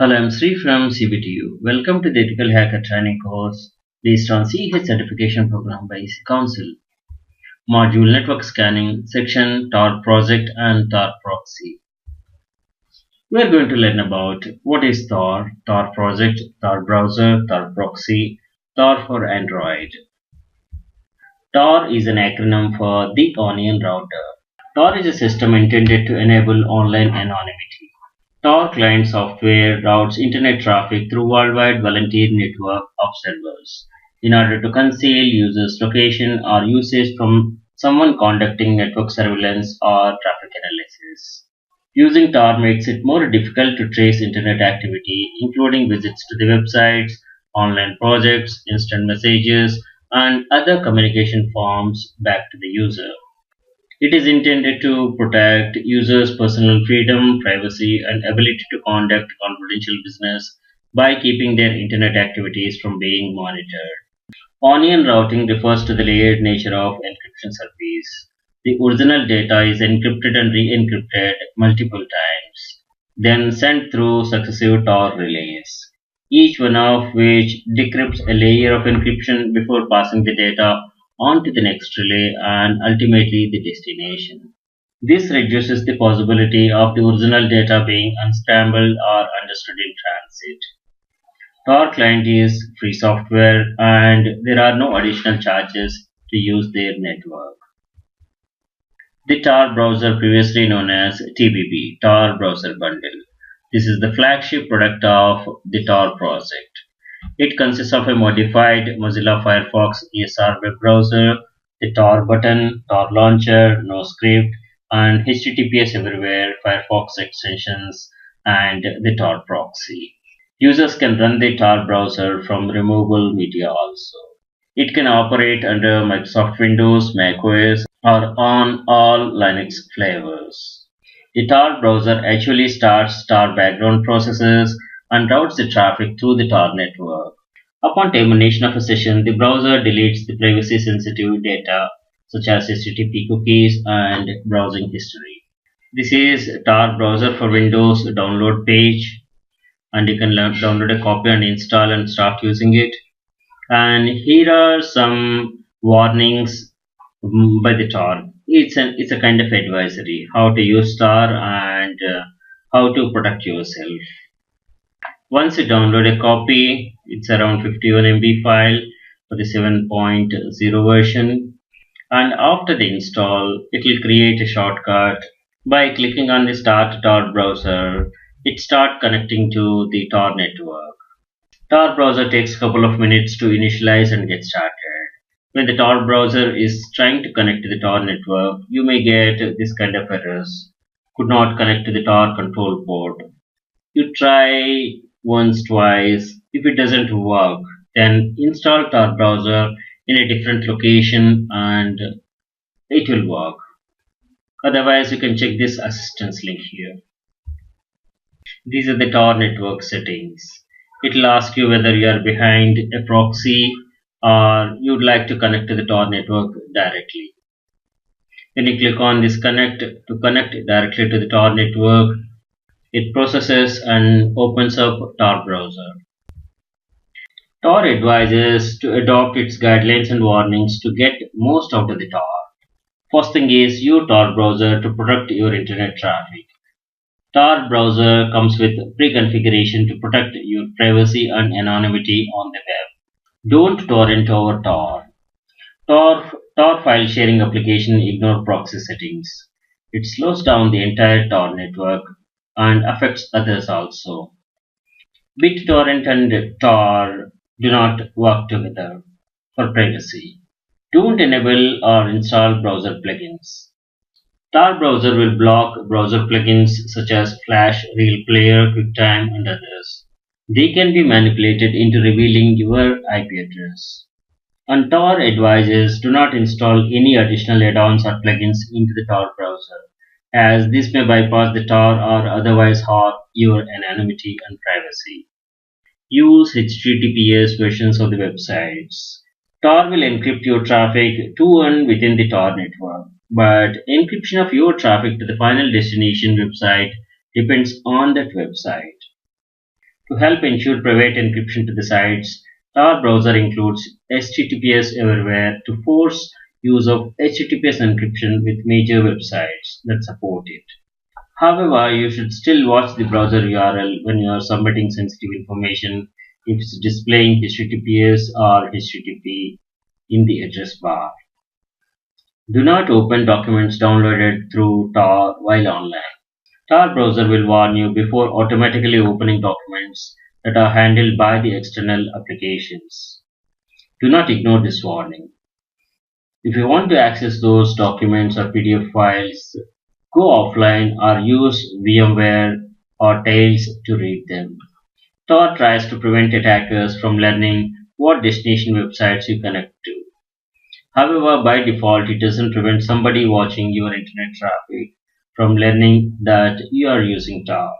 Hello, I'm Sri from CBTU. Welcome to the Ethical Hacker Training course based on CH certification program by EC Council. Module Network Scanning, Section Tor Project and Tor Proxy. We are going to learn about what is Tor, Tor Project, Tor Browser, Tor Proxy, Tor for Android. Tor is an acronym for the Onion Router. Tor is a system intended to enable online anonymity. Tor client software routes internet traffic through worldwide volunteer network of servers in order to conceal users' location or usage from someone conducting network surveillance or traffic analysis. Using Tor makes it more difficult to trace internet activity, including visits to the websites, online projects, instant messages, and other communication forms back to the user. It is intended to protect users' personal freedom, privacy, and ability to conduct confidential business by keeping their internet activities from being monitored. Onion routing refers to the layered nature of encryption service. The original data is encrypted and re-encrypted multiple times, then sent through successive Tor relays, each one of which decrypts a layer of encryption before passing the data on to the next relay and ultimately the destination. This reduces the possibility of the original data being unscrambled or understood in transit. Tor client is free software and there are no additional charges to use their network. The Tor browser, previously known as TBB, Tor Browser Bundle. This is the flagship product of the Tor project. It consists of a modified Mozilla Firefox ESR web browser, the TorButton, TorLauncher, NoScript, and HTTPS Everywhere Firefox extensions, and the Tor proxy. Users can run the Tor browser from removable media also. It can operate under Microsoft Windows, macOS, or on all Linux flavors. The Tor browser actually starts Tor background processes and routes the traffic through the Tor network. Upon termination of a session, the browser deletes the privacy-sensitive data such as HTTP cookies and browsing history. This is Tor browser for Windows download page, and you can download a copy and install and start using it. And here are some warnings by the Tor. It's a kind of advisory how to use Tor and how to protect yourself. Once you download a copy, it's around 51 MB file for the 7.0 version, and after the install, it will create a shortcut. By clicking on the Start Tor browser, it starts connecting to the Tor network. Tor browser takes a couple of minutes to initialize and get started. When the Tor browser is trying to connect to the Tor network, you may get this kind of errors. Could not connect to the Tor control port. You try once, twice. If it doesn't work, then install Tor browser in a different location and it will work. Otherwise, you can check this assistance link here. These are the Tor network settings. It will ask you whether you are behind a proxy or you'd like to connect to the Tor network directly. When you click on this connect to connect directly to the Tor network, it processes and opens up Tor browser. Tor advises to adopt its guidelines and warnings to get most out of the Tor. First thing is use Tor browser to protect your internet traffic. Tor browser comes with pre-configuration to protect your privacy and anonymity on the web. Don't torrent over Tor. Tor file sharing application ignore proxy settings. It slows down the entire Tor network and affects others also. BitTorrent and Tor do not work together for privacy. Don't enable or install browser plugins. Tor browser will block browser plugins such as Flash, Real Player, QuickTime, and others. They can be manipulated into revealing your IP address. And Tor advises do not install any additional add-ons or plugins into the Tor browser, as this may bypass the Tor or otherwise harm your anonymity and privacy. Use HTTPS versions of the websites. Tor will encrypt your traffic to and within the Tor network, but encryption of your traffic to the final destination website depends on that website. To help ensure private encryption to the sites, Tor browser includes HTTPS Everywhere to force use of HTTPS encryption with major websites that support it. However, you should still watch the browser URL when you are submitting sensitive information if it's displaying HTTPS or HTTP in the address bar. Do not open documents downloaded through Tor while online. Tor browser will warn you before automatically opening documents that are handled by the external applications. Do not ignore this warning. If you want to access those documents or PDF files, go offline or use VMware or Tails to read them. Tor tries to prevent attackers from learning what destination websites you connect to. However, by default, it doesn't prevent somebody watching your internet traffic from learning that you are using Tor.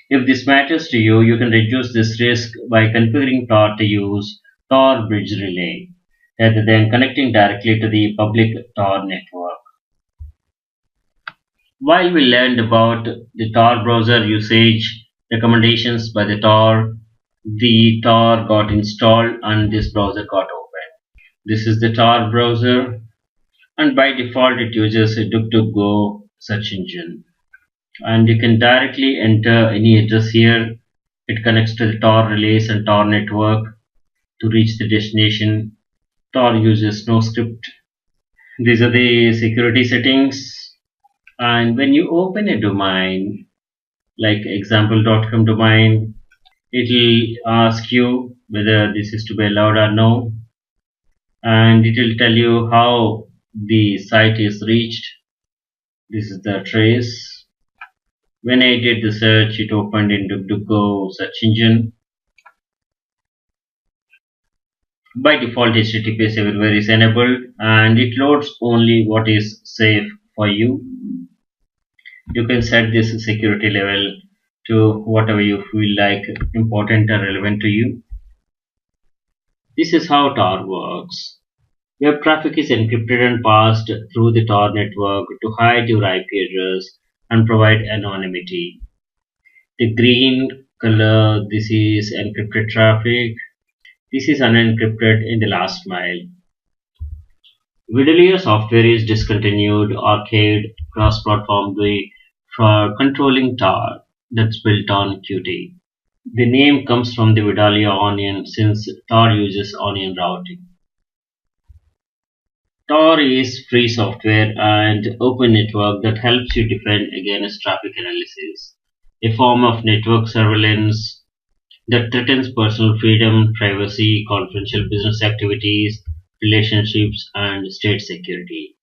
If this matters to you, you can reduce this risk by configuring Tor to use Tor Bridge Relay rather than connecting directly to the public Tor network. While we learned about the Tor browser usage recommendations by the Tor got installed and this browser got open. This is the Tor browser, and by default it uses a DuckDuckGo search engine. And you can directly enter any address here. It connects to the Tor relays and Tor network to reach the destination. Tor uses NoScript. These are the security settings. And when you open a domain like example.com domain, it will ask you whether this is to be allowed or no, and it will tell you how the site is reached. This is the trace. When I did the search, it opened in DuckDuckGo search engine. By default, HTTPS Everywhere is enabled and it loads only what is safe for you. You can set this security level to whatever you feel like important or relevant to you. This is how Tor works. Web traffic is encrypted and passed through the Tor network to hide your IP address and provide anonymity. The green color, this is encrypted traffic. This is unencrypted in the last mile. Vidalia software is discontinued, archived, cross-platform GUI for controlling Tor that's built on Qt. The name comes from the Vidalia onion since Tor uses onion routing. Tor is free software and open network that helps you defend against traffic analysis, a form of network surveillance that threatens personal freedom, privacy, confidential business activities, relationships, and state security.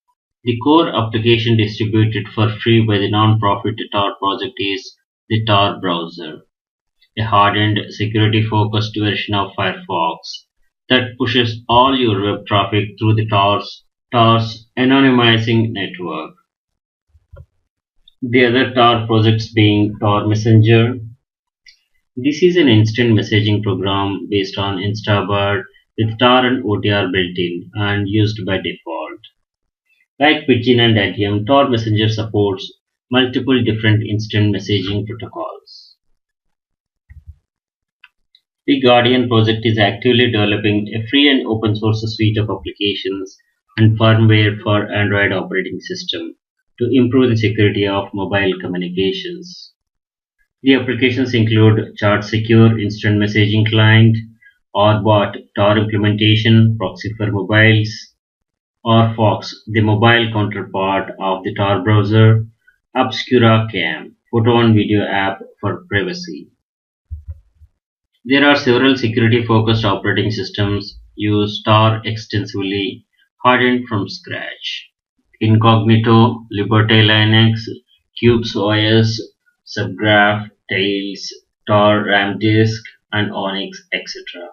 The core application distributed for free by the non-profit Tor Project is the Tor Browser, a hardened, security-focused version of Firefox that pushes all your web traffic through the Tor's anonymizing network. The other Tor projects being Tor Messenger. This is an instant messaging program based on Instabird with Tor and OTR built in and used by default. Like Pidgin and Adium, Tor Messenger supports multiple different instant messaging protocols. The Guardian project is actively developing a free and open source suite of applications and firmware for Android operating system to improve the security of mobile communications. The applications include Chat Secure Instant Messaging Client, ORBot Tor implementation, proxy for mobiles, ORFox, the mobile counterpart of the Tor browser, Obscura Cam, photo and video app for privacy. There are several security-focused operating systems use Tor extensively, hardened from scratch. Incognito, Liberty Linux, Cubes OS, Subgraph, Tails, Tor-ramdisk, and Onyx, etc.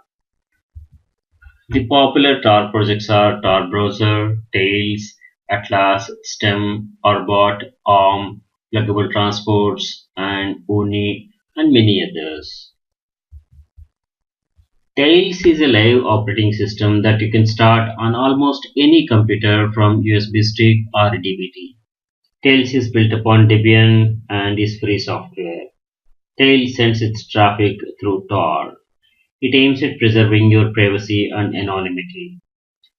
The popular Tor projects are Tor Browser, Tails, Atlas, Stem, Orbot, ARM, Pluggable Transports, and Uni, and many others. Tails is a live operating system that you can start on almost any computer from USB stick or DVD. Tails is built upon Debian and is free software. Tail sends its traffic through Tor. It aims at preserving your privacy and anonymity.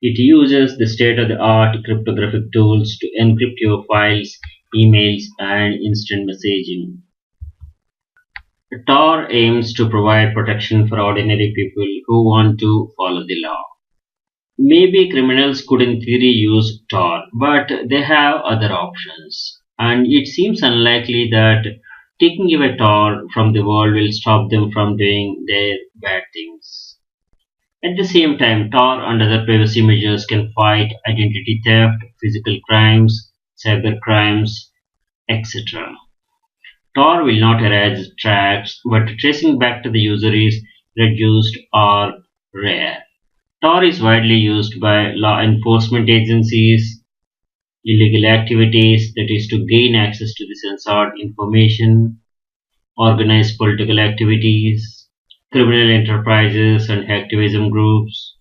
It uses the state-of-the-art cryptographic tools to encrypt your files, emails, and instant messaging. Tor aims to provide protection for ordinary people who want to follow the law. Maybe criminals could in theory use Tor, but they have other options. And it seems unlikely that taking away Tor from the world will stop them from doing their bad things. At the same time, Tor and other privacy measures can fight identity theft, physical crimes, cyber crimes, etc. Tor will not erase tracks, but tracing back to the user is reduced or rare. Tor is widely used by law enforcement agencies, illegal activities, that is, to gain access to the censored information, organized political activities, criminal enterprises, and activism groups,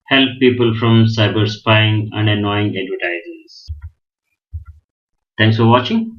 help people from cyber spying and annoying advertisers. Thanks for watching.